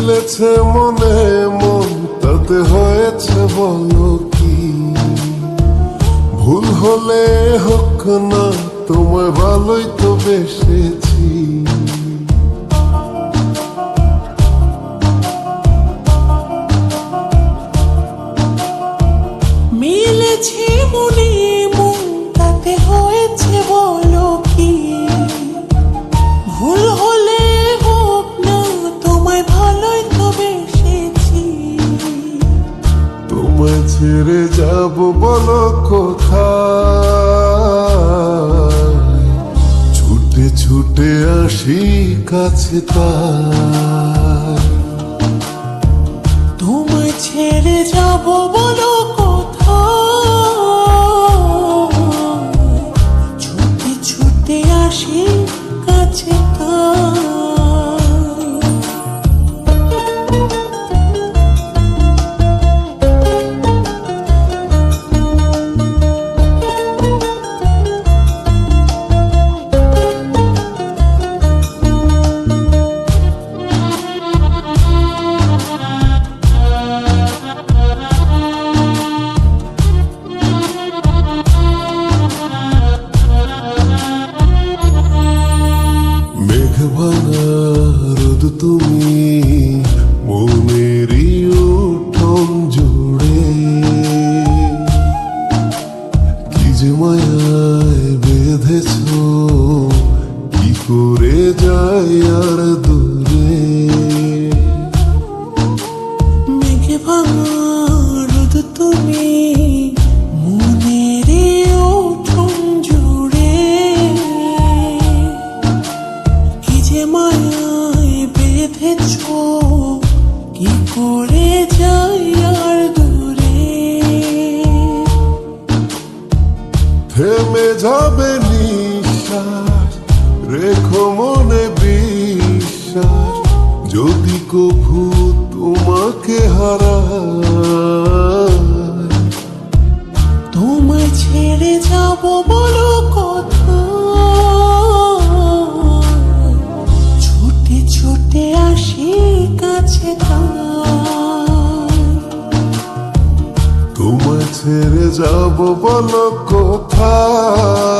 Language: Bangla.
মিলেছে মনে মন, তাতে হয়েছে বলো কি? ভুল হলে হোক না, তোমায় ভালোই তো বেসেছি। মিলেছে মনে মন, তাতে হয়েছে বলো কি? ভুল হলে হোক না, তোমায় ভালোই তো বেসেছি। তোমায় ছেড়ে যাব বলো কোথায়? ছুটে ছুটে আসি কাছে তাই। তোমায় ছেড়ে যাব বলো কোথায়? ছুটে ছুটে আসি কাছে তাই। মেঘভাঙা রোদ তুমি মনেরই উঠোন জুড়ে, কি যে মায়ায় বেঁধেছ, কি করে যাই আর দূরে। মেঘে ভাঙা রোদ তুমি মনের উঠোন জুড়ে, কি যে মায়ায় বেঁধেছ, কি করে যাই আর দূরে। থেমে যাবে নিঃশ্বাস, রেখো মনে বিশ্বাস, যদি কভু তোমাকে হারাই। তোমায় ছেড়ে যাব বলো কোথায়? ছুটে ছুটে আসি কাছে তাই। তোমায় ছেড়ে যাব বলো কোথায়?